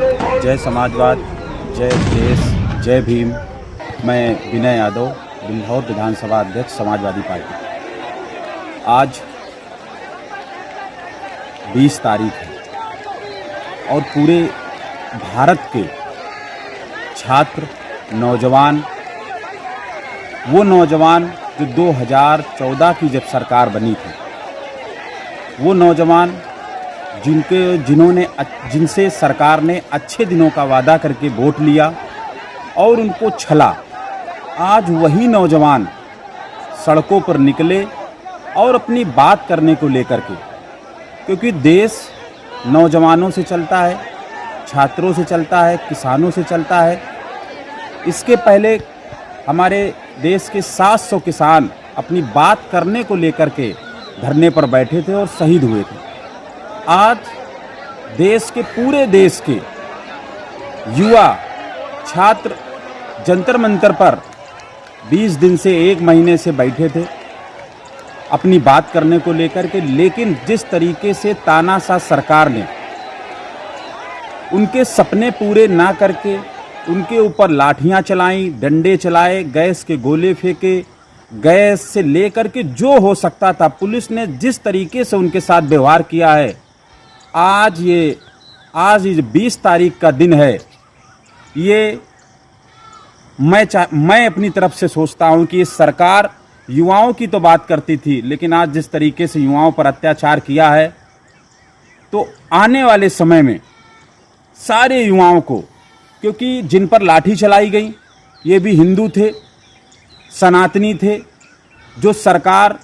जय समाजवाद, जय देश, जय भीम। मैं विनय यादव, बिल्हौर विधानसभा अध्यक्ष, समाजवादी पार्टी। आज 20 तारीख है और पूरे भारत के छात्र, नौजवान, वो नौजवान जो 2014 की जब सरकार बनी थी, वो नौजवान जिनसे सरकार ने अच्छे दिनों का वादा करके वोट लिया और उनको छला, आज वही नौजवान सड़कों पर निकले और अपनी बात करने को लेकर के, क्योंकि देश नौजवानों से चलता है, छात्रों से चलता है, किसानों से चलता है। इसके पहले हमारे देश के 700 किसान अपनी बात करने को लेकर के धरने पर बैठे थे और शहीद हुए थे। आज देश के, पूरे देश के युवा छात्र जंतर मंतर पर 20 दिन से 1 महीने से बैठे थे अपनी बात करने को लेकर के, लेकिन जिस तरीके से तानाशाह सरकार ने उनके सपने पूरे ना करके उनके ऊपर लाठियां चलाई, डंडे चलाए, गैस के गोले फेंके, गैस से लेकर के जो हो सकता था पुलिस ने जिस तरीके से उनके साथ व्यवहार किया है, आज ये 20 तारीख का दिन है। ये मैं अपनी तरफ से सोचता हूं कि ये सरकार युवाओं की तो बात करती थी, लेकिन आज जिस तरीके से युवाओं पर अत्याचार किया है, तो आने वाले समय में सारे युवाओं को, क्योंकि जिन पर लाठी चलाई गई ये भी हिंदू थे, सनातनी थे। जो सरकार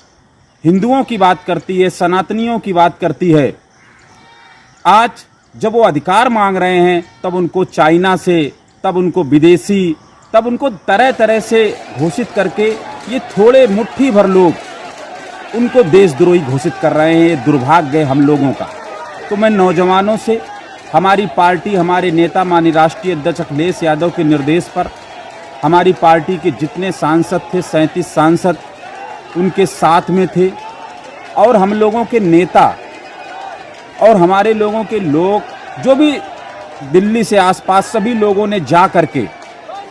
हिंदुओं की बात करती है, सनातनियों की बात करती है, आज जब वो अधिकार मांग रहे हैं तब उनको चाइना से, तब उनको विदेशी, तब उनको तरह तरह से घोषित करके ये थोड़े मुट्ठी भर लोग उनको देशद्रोही घोषित कर रहे हैं। ये दुर्भाग्य है हम लोगों का। तो मैं नौजवानों से, हमारी पार्टी, हमारे नेता माननीय राष्ट्रीय अध्यक्ष अखिलेश यादव के निर्देश पर हमारी पार्टी के जितने सांसद थे, 37 सांसद उनके साथ में थे, और हम लोगों के नेता और हमारे लोगों के लोग जो भी दिल्ली से आसपास, सभी लोगों ने जा करके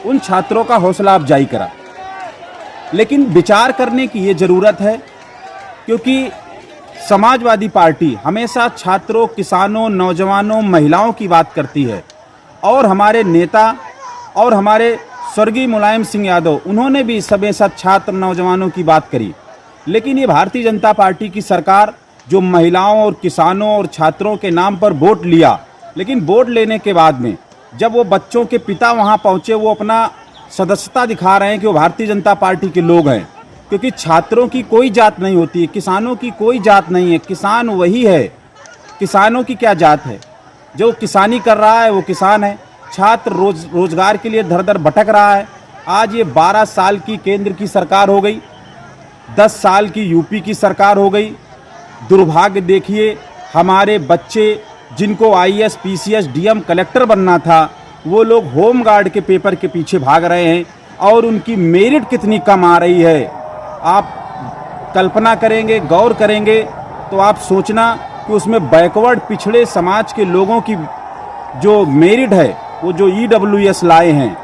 उन छात्रों का हौसला अफजाई करा। लेकिन विचार करने की ये ज़रूरत है, क्योंकि समाजवादी पार्टी हमेशा छात्रों, किसानों, नौजवानों, महिलाओं की बात करती है, और हमारे नेता और हमारे स्वर्गीय मुलायम सिंह यादव, उन्होंने भी हमेशा छात्र, नौजवानों की बात करी। लेकिन ये भारतीय जनता पार्टी की सरकार जो महिलाओं और किसानों और छात्रों के नाम पर वोट लिया, लेकिन वोट लेने के बाद में जब वो बच्चों के पिता वहाँ पहुँचे, वो अपना सदस्यता दिखा रहे हैं कि वो भारतीय जनता पार्टी के लोग हैं, क्योंकि छात्रों की कोई जात नहीं होती है, किसानों की कोई जात नहीं है, किसान वही है। किसानों की क्या जात है? जो किसानी कर रहा है वो किसान है। छात्र रोजगार के लिए धर धर भटक रहा है। आज ये 12 साल की केंद्र की सरकार हो गई, 10 साल की यूपी की सरकार हो गई। दुर्भाग्य देखिए, हमारे बच्चे जिनको आईएएस, पीसीएस, डीएम, कलेक्टर बनना था, वो लोग होमगार्ड के पेपर के पीछे भाग रहे हैं, और उनकी मेरिट कितनी कम आ रही है। आप कल्पना करेंगे, गौर करेंगे तो आप सोचना कि उसमें बैकवर्ड, पिछड़े समाज के लोगों की जो मेरिट है, वो जो ईडब्ल्यूएस लाए हैं,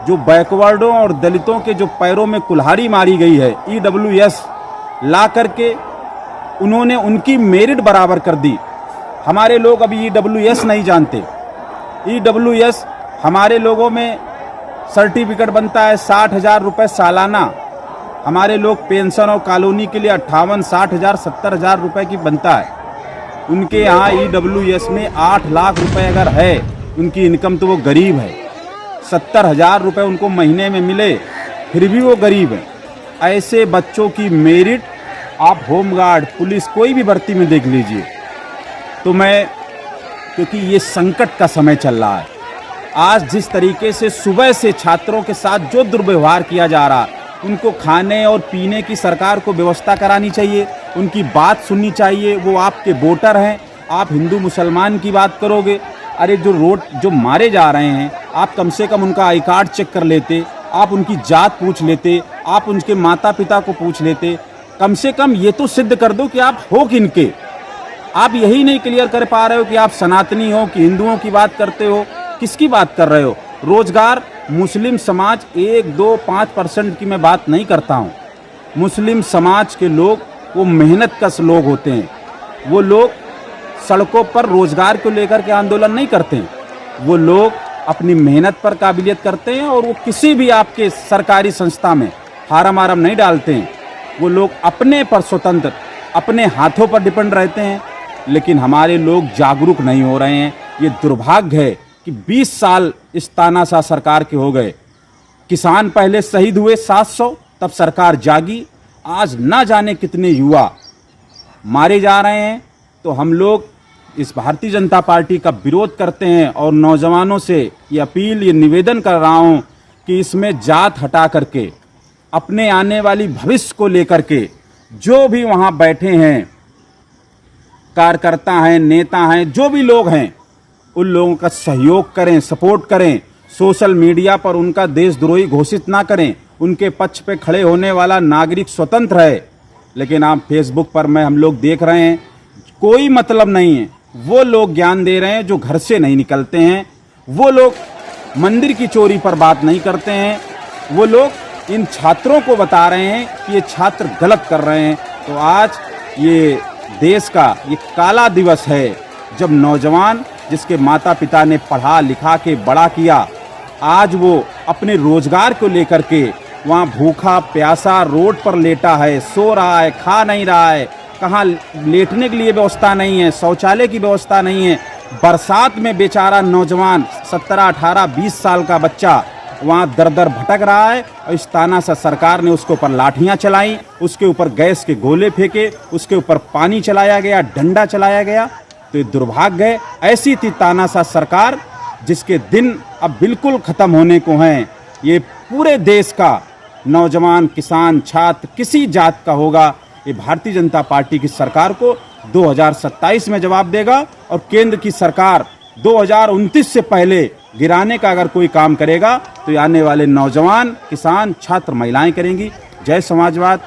जो बैकवर्डों और दलितों के जो पैरों में कुल्हाड़ी मारी गई है, ईडब्ल्यूएस ला करके उन्होंने उनकी मेरिट बराबर कर दी। हमारे लोग अभी ईडब्ल्यूएस नहीं जानते। ईडब्ल्यूएस हमारे लोगों में सर्टिफिकेट बनता है 60,000 रुपये सालाना। हमारे लोग पेंशन और कॉलोनी के लिए 58, 60,000, 70,000 रुपये की बनता है। उनके यहाँ ईडब्ल्यूएस में 8 लाख रुपए अगर है उनकी इनकम, तो वो गरीब है। 70,000 रुपये उनको महीने में मिले फिर भी वो गरीब है। ऐसे बच्चों की मेरिट आप होमगार्ड, पुलिस, कोई भी भर्ती में देख लीजिए। तो मैं, क्योंकि ये संकट का समय चल रहा है, आज जिस तरीके से सुबह से छात्रों के साथ जो दुर्व्यवहार किया जा रहा है, उनको खाने और पीने की सरकार को व्यवस्था करानी चाहिए, उनकी बात सुननी चाहिए। वो आपके वोटर हैं। आप हिंदू मुसलमान की बात करोगे, अरे जो मारे जा रहे हैं, आप कम से कम उनका आई कार्ड चेक कर लेते, आप उनकी जात पूछ लेते, आप उनके माता पिता को पूछ लेते। कम से कम ये तो सिद्ध कर दो कि आप हो किनके। आप यही नहीं क्लियर कर पा रहे हो कि आप सनातनी हो कि हिंदुओं की बात करते हो, किसकी बात कर रहे हो। रोजगार मुस्लिम समाज 1-2-5% की मैं बात नहीं करता हूँ। मुस्लिम समाज के लोग वो मेहनत कश लोग होते हैं। वो लोग सड़कों पर रोजगार को लेकर के आंदोलन नहीं करते हैं। वो लोग अपनी मेहनत पर काबिलियत करते हैं और वो किसी भी आपके सरकारी संस्था में फार्म आरम नहीं डालते हैं। वो लोग अपने पर स्वतंत्र, अपने हाथों पर डिपेंड रहते हैं। लेकिन हमारे लोग जागरूक नहीं हो रहे हैं। ये दुर्भाग्य है कि 20 साल इस तानाशाह सरकार के हो गए। किसान पहले शहीद हुए 700, तब सरकार जागी। आज ना जाने कितने युवा मारे जा रहे हैं। तो हम लोग इस भारतीय जनता पार्टी का विरोध करते हैं और नौजवानों से ये अपील, ये निवेदन कर रहा हूं कि इसमें जात हटा करके अपने आने वाली भविष्य को लेकर के जो भी वहां बैठे हैं, कार्यकर्ता हैं, नेता हैं, जो भी लोग हैं, उन लोगों का सहयोग करें, सपोर्ट करें। सोशल मीडिया पर उनका देशद्रोही घोषित ना करें। उनके पक्ष पे खड़े होने वाला नागरिक स्वतंत्र है। लेकिन आप फेसबुक पर हम लोग देख रहे हैं, कोई मतलब नहीं है। वो लोग ज्ञान दे रहे हैं जो घर से नहीं निकलते हैं। वो लोग मंदिर की चोरी पर बात नहीं करते हैं। वो लोग इन छात्रों को बता रहे हैं कि ये छात्र गलत कर रहे हैं। तो आज ये देश का ये काला दिवस है जब नौजवान, जिसके माता पिता ने पढ़ा लिखा के बड़ा किया, आज वो अपने रोजगार को लेकर के वहाँ भूखा प्यासा रोड पर लेटा है, सो रहा है, खा नहीं रहा है। कहाँ लेटने के लिए व्यवस्था नहीं है, शौचालय की व्यवस्था नहीं है। बरसात में बेचारा नौजवान 17, 18, 20 साल का बच्चा वहाँ दर दर भटक रहा है। और इस तानाशाह सरकार ने उसके ऊपर लाठियाँ चलाई, उसके ऊपर गैस के गोले फेंके, उसके ऊपर पानी चलाया गया, डंडा चलाया गया। तो ये दुर्भाग्य है। ऐसी थी तानाशाह सरकार जिसके दिन अब बिल्कुल ख़त्म होने को हैं। ये पूरे देश का नौजवान, किसान, छात्र, किसी जात का होगा, ये भारतीय जनता पार्टी की सरकार को 2027 में जवाब देगा। और केंद्र की सरकार 2029 से पहले गिराने का अगर कोई काम करेगा तो आने वाले नौजवान, किसान, छात्र, महिलाएं करेंगी। जय समाजवाद।